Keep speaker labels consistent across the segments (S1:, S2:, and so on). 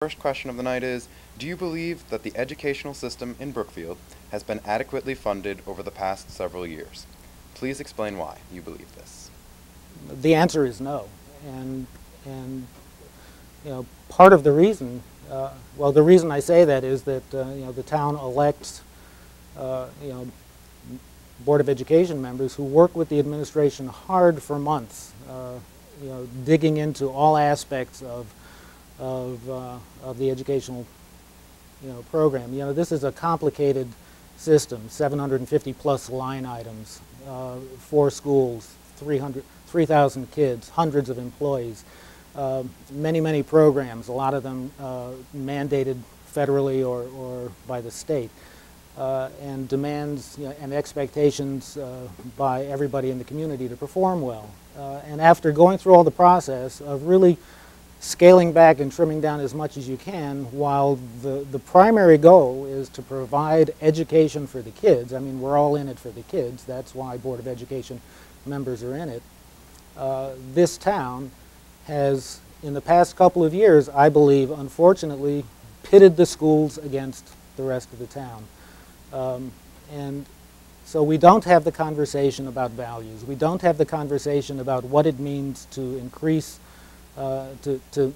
S1: First question of the night is, do you believe that the educational system in Brookfield has been adequately funded over the past several years? Please explain why you believe this.
S2: The answer is no. And part of the reason, well, the reason I say that is that the town elects Board of Education members who work with the administration hard for months, digging into all aspects of the educational program. This is a complicated system, 750 plus line items, 4 schools, 3,000 kids, hundreds of employees, many programs, a lot of them mandated federally or by the state, and demands and expectations by everybody in the community to perform well. And after going through all the process of really scaling back and trimming down as much as you can, while the primary goal is to provide education for the kids. I mean, we're all in it for the kids. That's why Board of Education members are in it. This town has, in the past couple of years, I believe, unfortunately, pitted the schools against the rest of the town. And so we don't have the conversation about values. We don't have the conversation about what it means to increase to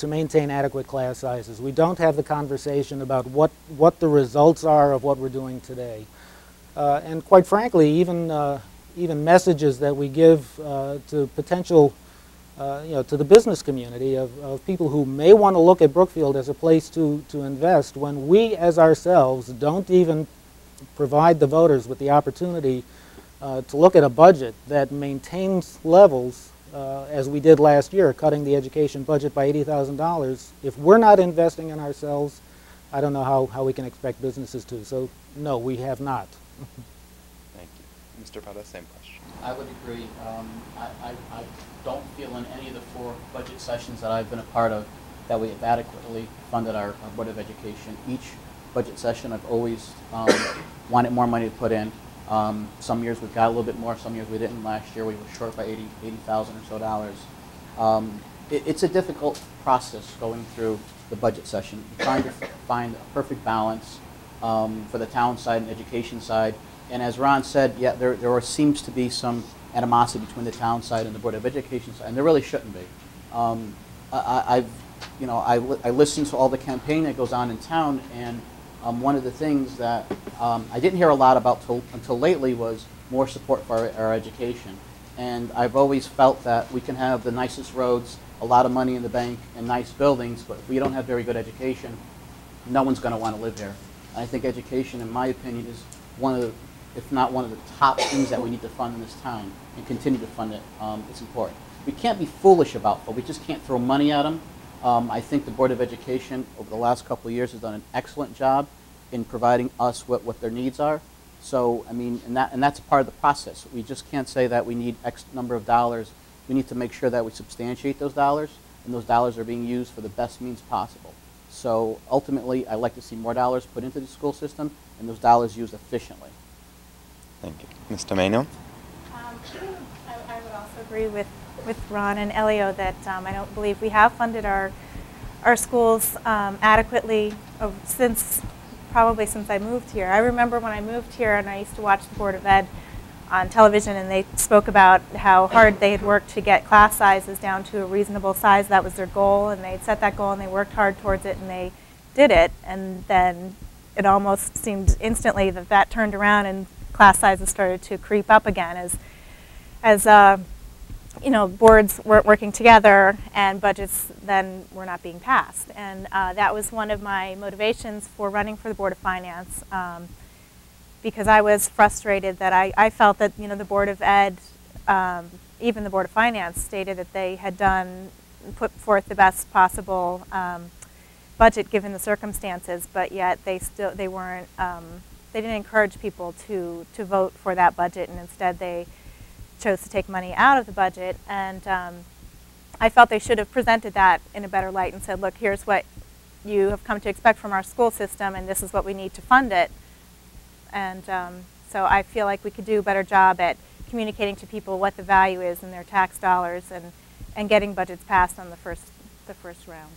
S2: maintain adequate class sizes. We don't have the conversation about what the results are of what we're doing today. And quite frankly, even messages that we give to potential, to the business community of people who may want to look at Brookfield as a place to invest, when we as ourselves don't even provide the voters with the opportunity to look at a budget that maintains levels as we did last year, cutting the education budget by $80,000. If we're not investing in ourselves, I don't know how we can expect businesses to. So, no, we have not.
S1: Thank you. Mr. Pata, same question.
S3: I would agree. I don't feel in any of the 4 budget sessions that I've been a part of that we have adequately funded our Board of Education. Each budget session I've always wanted more money to put in. Some years we got a little bit more, some years we didn't. Last year we were short by $80,000 or so dollars. It's a difficult process going through the budget session, trying to find a perfect balance for the town side and education side. And as Ron said, yeah, there seems to be some animosity between the town side and the Board of Education side, and there really shouldn't be. I listen to all the campaign that goes on in town, and one of the things that I didn't hear a lot about until lately was more support for our education. And I've always felt that we can have the nicest roads, a lot of money in the bank, and nice buildings, but if we don't have very good education, no one's going to want to live here. And I think education, in my opinion, is one of the, if not one of the top things that we need to fund in this town and continue to fund it. It's important. We can't be foolish about it, but we just can't throw money at them. I think the Board of Education over the last couple of years has done an excellent job in providing us what their needs are. So, I mean, and that's a part of the process. We just can't say that we need X number of dollars. We need to make sure that we substantiate those dollars, and those dollars are being used for the best means possible. So, ultimately, I'd like to see more dollars put into the school system, and those dollars used efficiently.
S1: Thank you. Ms. Domenio?
S4: I would also agree with Ron and Elio that I don't believe we have funded our schools adequately probably since I moved here. I remember when I moved here and I used to watch the Board of Ed on television, and they spoke about how hard they had worked to get class sizes down to a reasonable size. That was their goal, and they had set that goal and they worked hard towards it, and they did it. And then it almost seemed instantly that turned around and class sizes started to creep up again as boards weren't working together and budgets then were not being passed. And that was one of my motivations for running for the Board of Finance, because I was frustrated that I felt that the Board of Ed, even the Board of Finance, stated that they had put forth the best possible budget given the circumstances, but yet they weren't, they didn't encourage people to vote for that budget, and instead they chose to take money out of the budget. And I felt they should have presented that in a better light and said, look, here's what you have come to expect from our school system, and this is what we need to fund it. And so I feel like we could do a better job at communicating to people what the value is in their tax dollars and getting budgets passed on the first round.